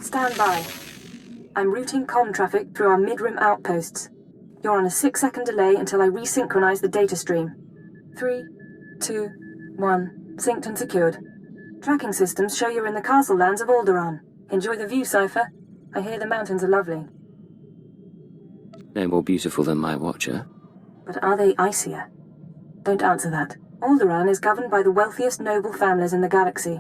Stand by. I'm routing comm traffic through our mid-rim outposts. You're on a 6-second delay until I resynchronize the data stream. 3, 2, 1. Synced and secured. Tracking systems show you're in the castle lands of Alderaan. Enjoy the view, Cypher. I hear the mountains are lovely. No more beautiful than my watcher. But are they icier? Don't answer that. Alderaan is governed by the wealthiest noble families in the galaxy.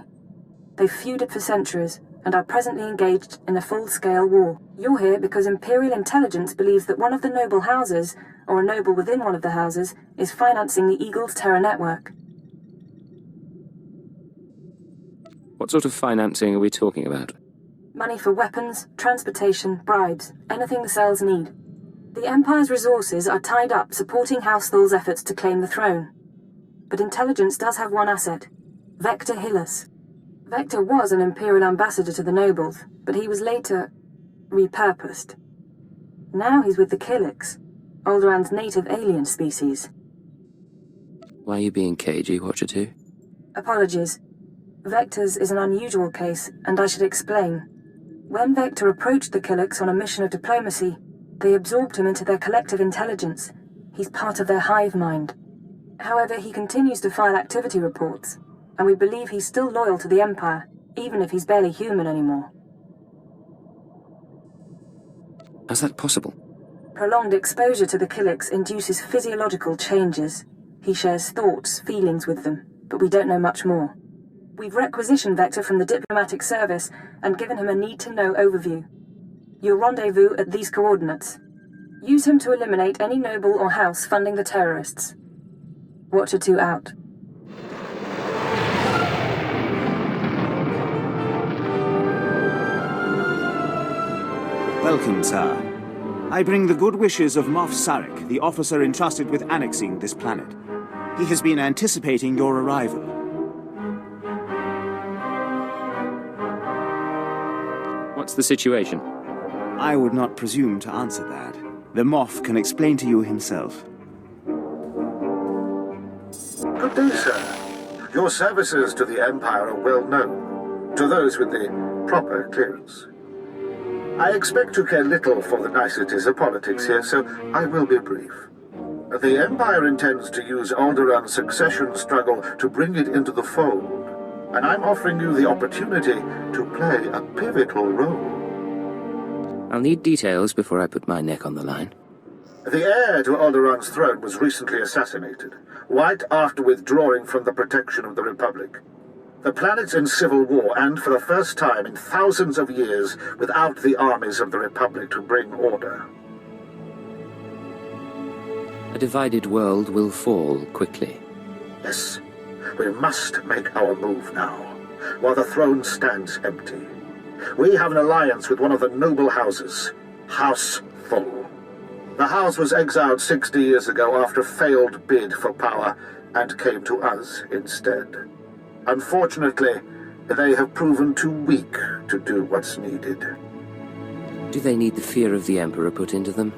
They've feuded for centuries, and are presently engaged in a full-scale war. You're here because Imperial intelligence believes that one of the noble houses, or a noble within one of the houses, is financing the Eagle's Terra network. What sort of financing are we talking about? Money for weapons, transportation, bribes, anything the cells need. The Empire's resources are tied up supporting House Thul's efforts to claim the throne. But intelligence does have one asset, Vector Hyllus. Vector was an Imperial ambassador to the nobles, but he was later repurposed. Now he's with the Killix, Alderaan's native alien species. Why are you being cagey, Watcher 2? Apologies. Vector's is an unusual case, and I should explain. When Vector approached the Killix on a mission of diplomacy, they absorbed him into their collective intelligence. He's part of their hive mind. However, he continues to file activity reports, and we believe he's still loyal to the Empire, even if he's barely human anymore. How's that possible? Prolonged exposure to the Killix induces physiological changes. He shares thoughts, feelings with them, but we don't know much more. We've requisitioned Vector from the diplomatic service and given him a need-to-know overview. You'll rendezvous at these coordinates. Use him to eliminate any noble or house funding the terrorists. Watcher 2 out. Welcome, sir. I bring the good wishes of Moff Sarek, the officer entrusted with annexing this planet. He has been anticipating your arrival. What's the situation? I would not presume to answer that. The Moff can explain to you himself. Good day, sir. Your services to the Empire are well known, to those with the proper clearance. I expect to care little for the niceties of politics here, so I will be brief. The Empire intends to use Alderaan's succession struggle to bring it into the fold, and I'm offering you the opportunity to play a pivotal role. I'll need details before I put my neck on the line. The heir to Alderaan's throne was recently assassinated, right after withdrawing from the protection of the Republic. The planet's in civil war, and for the first time in thousands of years, without the armies of the Republic to bring order. A divided world will fall quickly. Yes, we must make our move now, while the throne stands empty. We have an alliance with one of the noble houses, House Thul. The house was exiled 60 years ago after a failed bid for power, and came to us instead. Unfortunately, they have proven too weak to do what's needed. Do they need the fear of the Emperor put into them?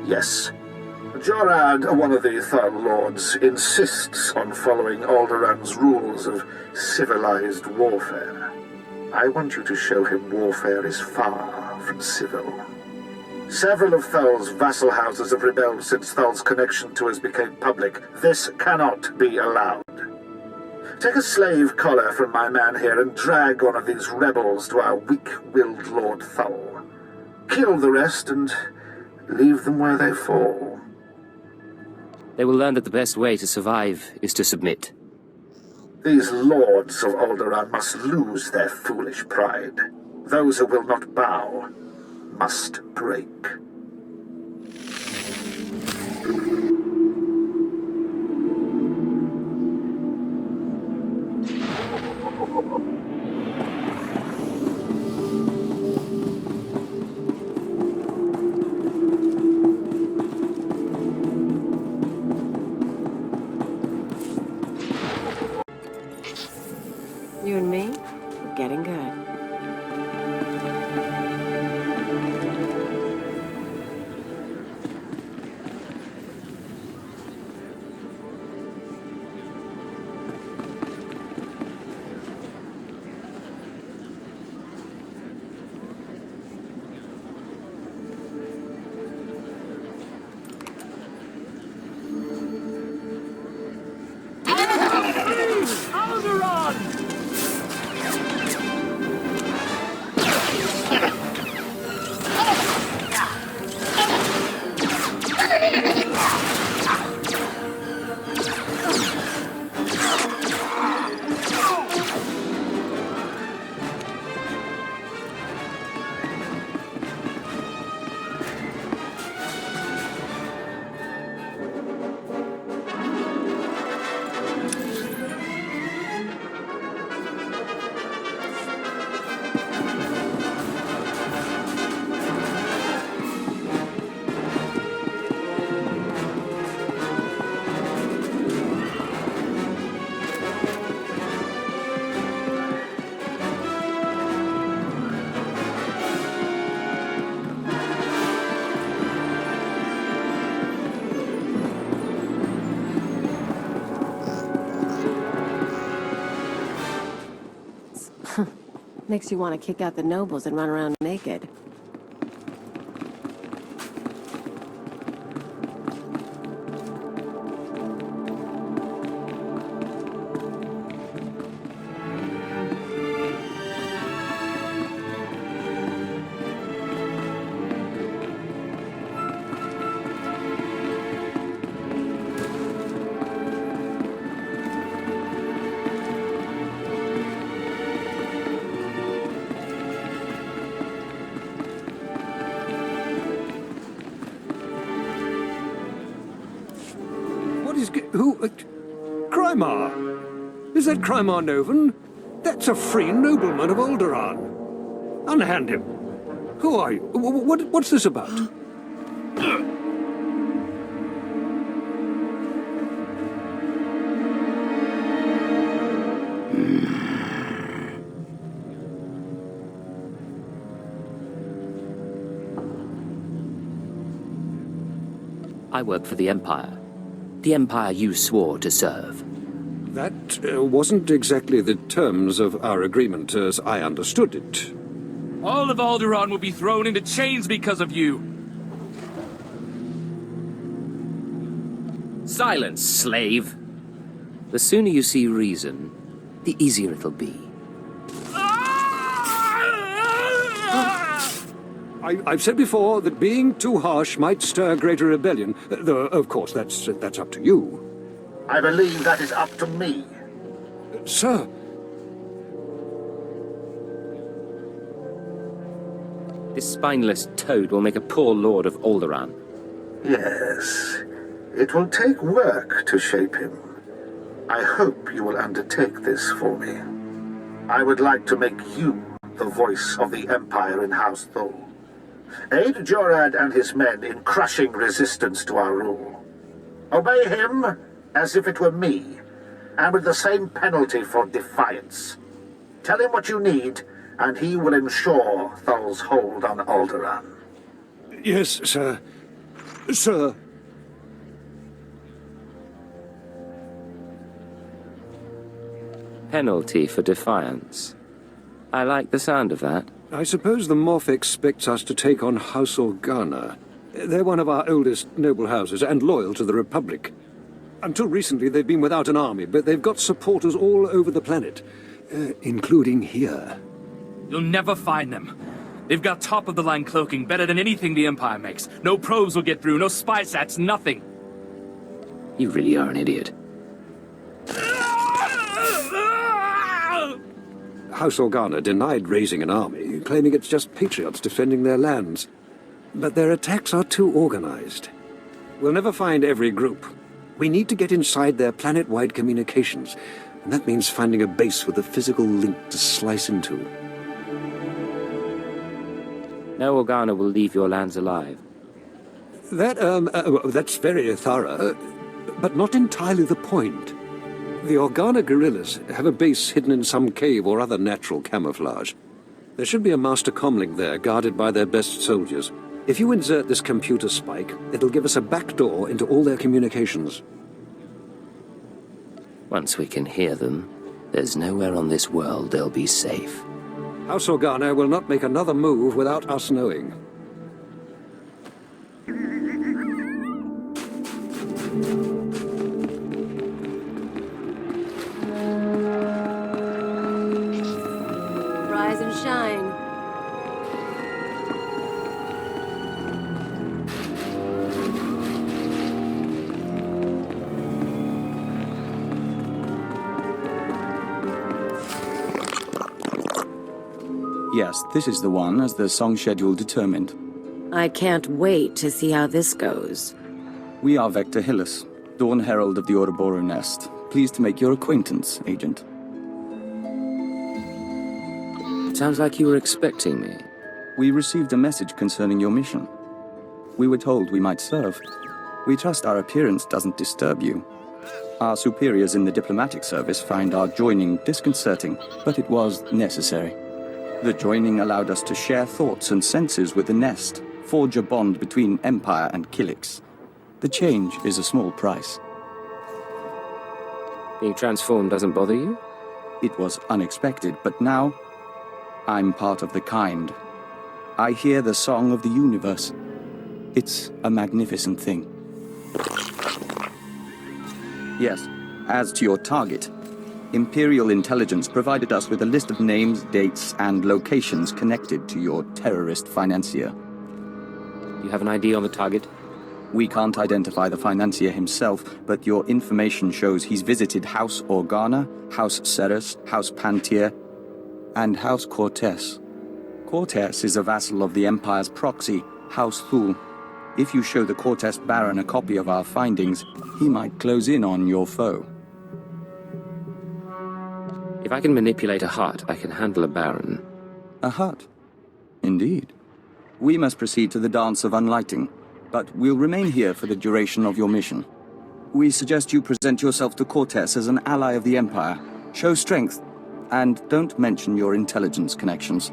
Yes. Jorad, one of the Thul Lords, insists on following Alderaan's rules of civilized warfare. I want you to show him warfare is far from civil. Several of Thul's vassal houses have rebelled since Thul's connection to us became public. This cannot be allowed. Take a slave collar from my man here and drag one of these rebels to our weak-willed Lord Thul. Kill the rest and leave them where they fall. They will learn that the best way to survive is to submit. These lords of Alderaan must lose their foolish pride. Those who will not bow must break. You and me, we're getting good. Makes you want to kick out the nobles and run around naked. Who? Crymar? Is that Crymar Novan? That's a free nobleman of Alderaan. Unhand him. Who are you? What's this about? I work for the Empire. The Empire you swore to serve. That wasn't exactly the terms of our agreement as I understood it. All of Alderaan will be thrown into chains because of you! Silence, slave! The sooner you see reason, the easier it'll be. I've said before that being too harsh might stir greater rebellion, though, of course, that's up to you. I believe that is up to me. Sir. This spineless toad will make a poor lord of Alderaan. Yes. It will take work to shape him. I hope you will undertake this for me. I would like to make you the voice of the Empire in House Thul. Aid Jorad and his men in crushing resistance to our rule. Obey him as if it were me, and with the same penalty for defiance. Tell him what you need, and he will ensure Thul's hold on Alderaan. Yes, sir. Sir. Penalty for defiance. I like the sound of that. I suppose the Moff expects us to take on House Organa. They're one of our oldest noble houses and loyal to the Republic. Until recently, they've been without an army, but they've got supporters all over the planet, including here. You'll never find them. They've got top-of-the-line cloaking better than anything the Empire makes. No probes will get through, no spy sats, nothing. You really are an idiot. House Organa denied raising an army, claiming it's just patriots defending their lands. But their attacks are too organized. We'll never find every group. We need to get inside their planet-wide communications, and that means finding a base with a physical link to slice into. No Organa will leave your lands alive. That's very thorough, but not entirely the point. The Organa guerrillas have a base hidden in some cave or other natural camouflage. There should be a master comlink there, guarded by their best soldiers. If you insert this computer spike, it'll give us a backdoor into all their communications. Once we can hear them, there's nowhere on this world they'll be safe. House Organa will not make another move without us knowing. Rise and shine. Yes, this is the one, as the song schedule determined. I can't wait to see how this goes. We are Vector Hyllus, Dawn Herald of the Ouroboros Nest. Pleased to make your acquaintance, Agent. Sounds like you were expecting me. We received a message concerning your mission. We were told we might serve. We trust our appearance doesn't disturb you. Our superiors in the diplomatic service find our joining disconcerting, but it was necessary. The joining allowed us to share thoughts and senses with the Nest, forge a bond between Empire and Kilix. The change is a small price. Being transformed doesn't bother you? It was unexpected, but now I'm part of the kind. I hear the song of the universe. It's a magnificent thing. Yes, as to your target, Imperial intelligence provided us with a list of names, dates, and locations connected to your terrorist financier. You have an ID on the target? We can't identify the financier himself, but your information shows he's visited House Organa, House Ceres, House Pantier, and House Cortes. Cortes is a vassal of the Empire's proxy, House Thul. If you show the Cortes Baron a copy of our findings, he might close in on your foe. If I can manipulate a heart, I can handle a baron. A hut? Indeed. We must proceed to the Dance of Unlighting, but we'll remain here for the duration of your mission. We suggest you present yourself to Cortes as an ally of the Empire. Show strength, and don't mention your intelligence connections.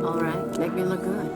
All right, make me look good.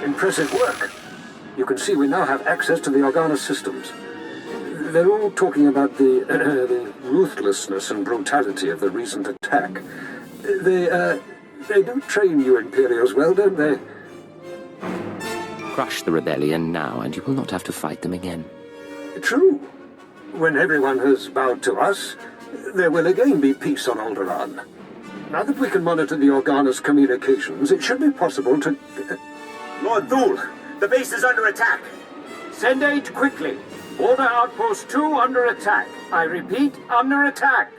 Impressive work. You can see we now have access to the Organa systems. They're all talking about the ruthlessness and brutality of the recent attack. They do train you Imperials well, don't they? Crush the rebellion now, and you will not have to fight them again. True. When everyone has bowed to us, there will again be peace on Alderaan. Now that we can monitor the Organa's communications, it should be possible to... Lord Thul, the base is under attack. Send aid quickly. Order Outpost 2 under attack. I repeat, under attack.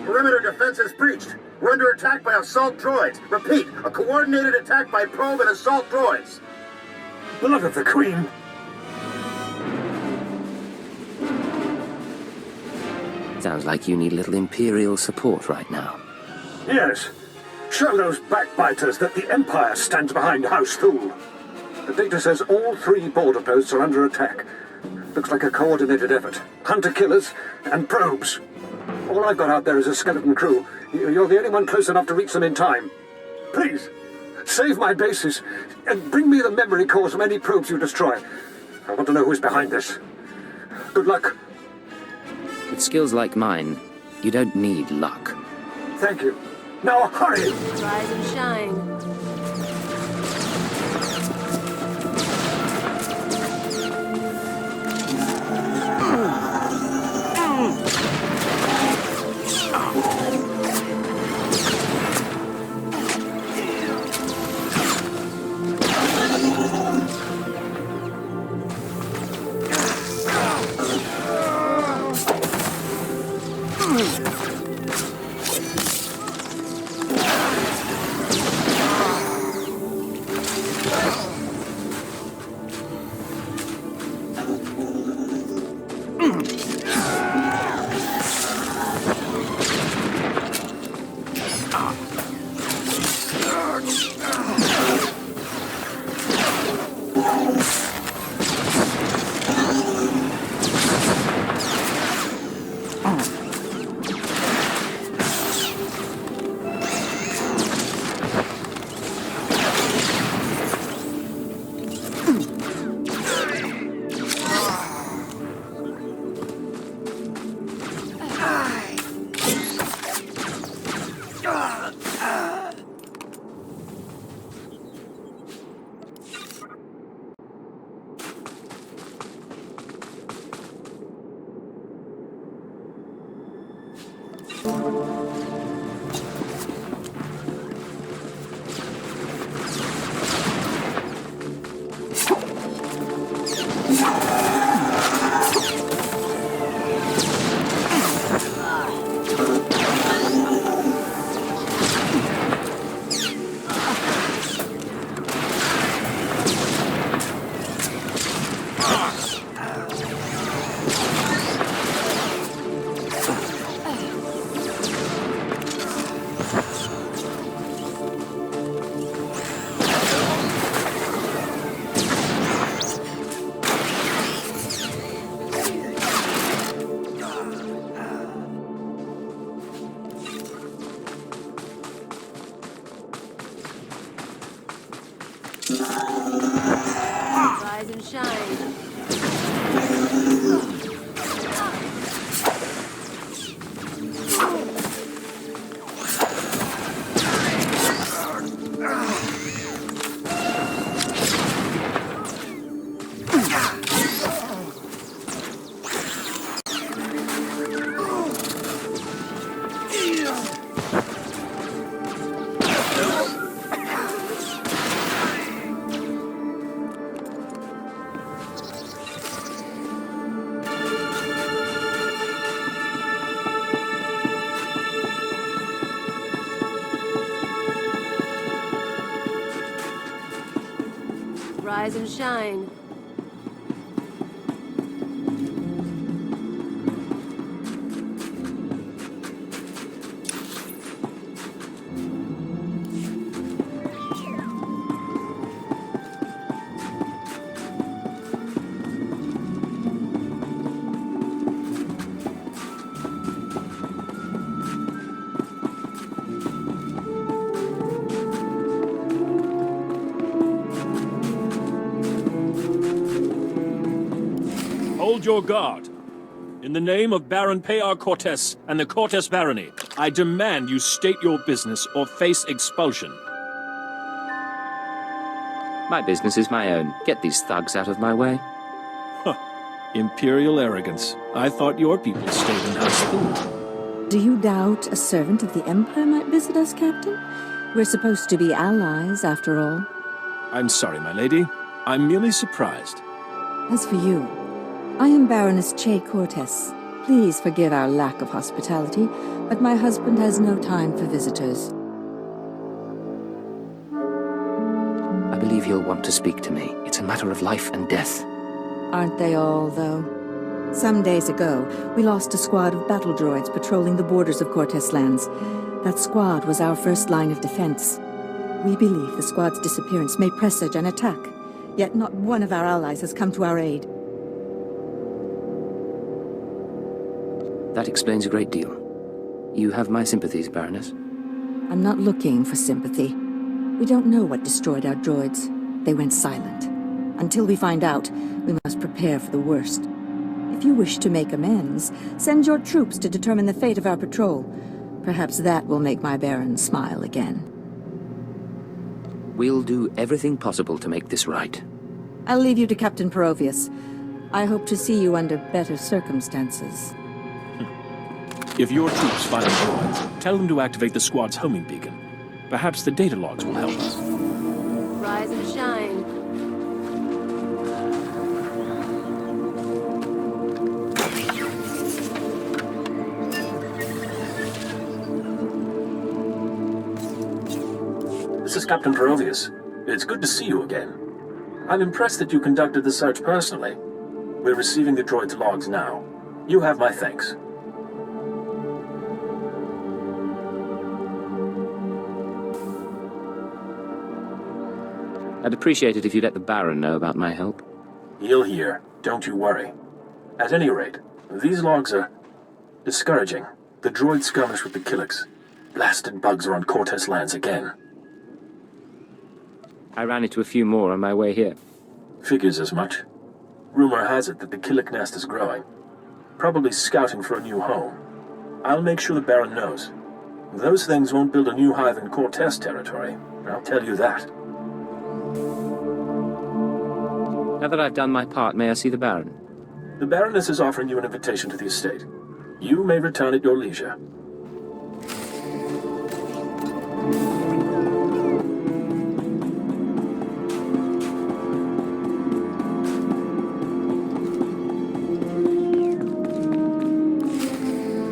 Perimeter defense is breached. We're under attack by assault droids. Repeat, a coordinated attack by probe and assault droids. Blood of the Queen. Sounds like you need a little Imperial support right now. Yes. Show those backbiters that the Empire stands behind House Thul. The data says all 3 border posts are under attack. Looks like a coordinated effort. Hunter-killers and probes. All I've got out there is a skeleton crew. You're the only one close enough to reach them in time. Please, save my bases, and bring me the memory cores from any probes you destroy. I want to know who's behind this. Good luck. With skills like mine, you don't need luck. Thank you. Now hurry! Rise and shine. Rise and shine. Rise and shine. Hold your guard. In the name of Baron Payar Cortes and the Cortes Barony, I demand you state your business or face expulsion. My business is my own. Get these thugs out of my way. Imperial arrogance. I thought your people stayed in House Thul. Do you doubt a servant of the Empire might visit us, Captain? We're supposed to be allies, after all. I'm sorry, my lady. I'm merely surprised. As for you, I am Baroness Che Cortes. Please forgive our lack of hospitality, but my husband has no time for visitors. I believe you'll want to speak to me. It's a matter of life and death. Aren't they all, though? Some days ago, we lost a squad of battle droids patrolling the borders of Cortes lands. That squad was our first line of defense. We believe the squad's disappearance may presage an attack, yet not one of our allies has come to our aid. That explains a great deal. You have my sympathies, Baroness. I'm not looking for sympathy. We don't know what destroyed our droids. They went silent. Until we find out, we must prepare for the worst. If you wish to make amends, send your troops to determine the fate of our patrol. Perhaps that will make my Baron smile again. We'll do everything possible to make this right. I'll leave you to Captain Perovius. I hope to see you under better circumstances. If your troops find droids, tell them to activate the squad's homing beacon. Perhaps the data logs will help us. Rise and shine. This is Captain Perovius. It's good to see you again. I'm impressed that you conducted the search personally. We're receiving the droid's logs now. You have my thanks. I'd appreciate it if you'd let the Baron know about my help. He'll hear. Don't you worry. At any rate, these logs are discouraging. The droid skirmish with the Killix. Blasted bugs are on Cortes lands again. I ran into a few more on my way here. Figures as much. Rumor has it that the Killick nest is growing. Probably scouting for a new home. I'll make sure the Baron knows. Those things won't build a new hive in Cortes territory. I'll tell you that. Now that I've done my part, may I see the Baron? The Baroness is offering you an invitation to the estate. You may return at your leisure.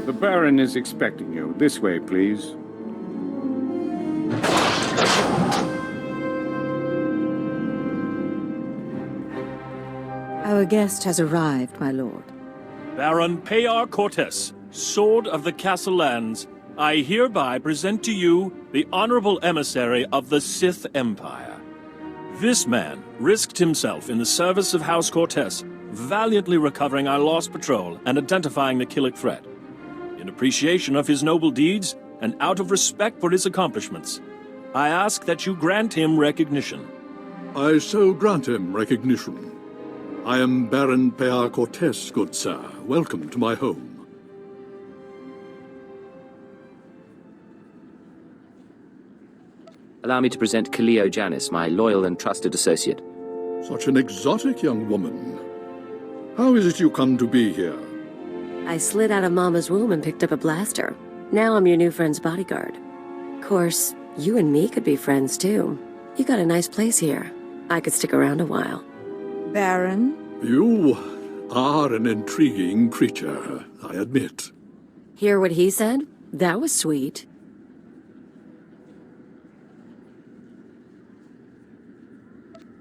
The Baron is expecting you. This way, please. Our guest has arrived, my lord. Baron Payar Cortes, Sword of the Castle Lands, I hereby present to you the honorable emissary of the Sith Empire. This man risked himself in the service of House Cortes, valiantly recovering our lost patrol and identifying the Killick threat. In appreciation of his noble deeds, and out of respect for his accomplishments, I ask that you grant him recognition. I shall grant him recognition. I am Baron Payar Cortes, good sir. Welcome to my home. Allow me to present Kaleo Janis, my loyal and trusted associate. Such an exotic young woman. How is it you come to be here? I slid out of Mama's womb and picked up a blaster. Now I'm your new friend's bodyguard. Of course, you and me could be friends too. You got a nice place here. I could stick around a while. Baron? You are an intriguing creature, I admit. Hear what he said? That was sweet.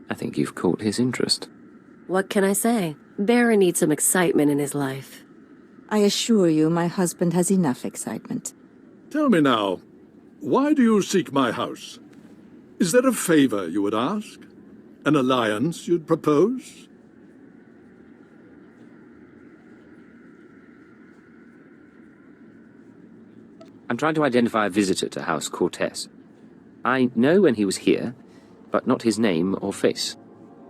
I think you've caught his interest. What can I say? Baron needs some excitement in his life. I assure you my husband has enough excitement. Tell me now, why do you seek my house? Is there a favor you would ask? An alliance you'd propose? I'm trying to identify a visitor to House Cortez. I know when he was here, but not his name or face.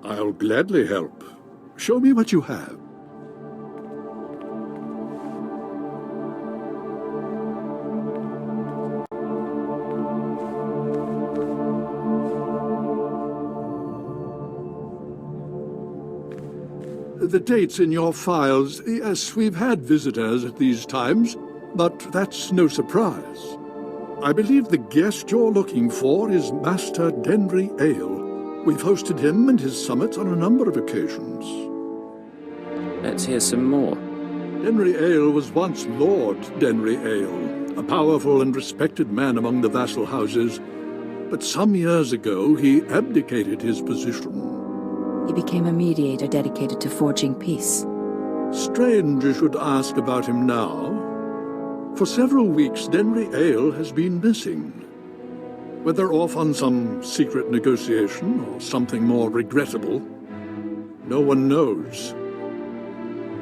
I'll gladly help. Show me what you have. The dates in your files, yes, we've had visitors at these times, but that's no surprise. I believe the guest you're looking for is Master Denry Ale. We've hosted him and his summits on a number of occasions. Let's hear some more. Denry Ale was once Lord Denry Ale, a powerful and respected man among the vassal houses, but some years ago he abdicated his position. He became a mediator dedicated to forging peace. Strange you should ask about him now. For several weeks, Denry Ale has been missing. Whether off on some secret negotiation or something more regrettable, no one knows.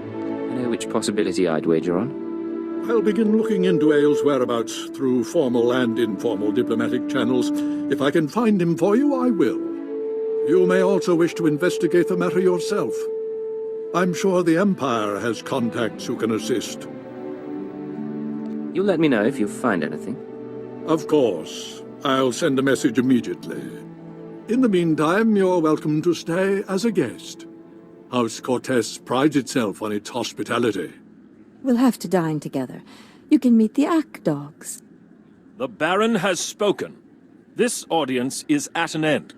I know which possibility I'd wager on. I'll begin looking into Ale's whereabouts through formal and informal diplomatic channels. If I can find him for you, I will. You may also wish to investigate the matter yourself. I'm sure the Empire has contacts who can assist. You'll let me know if you find anything. Of course. I'll send a message immediately. In the meantime, you're welcome to stay as a guest. House Cortez prides itself on its hospitality. We'll have to dine together. You can meet the Ack dogs. The Baron has spoken. This audience is at an end.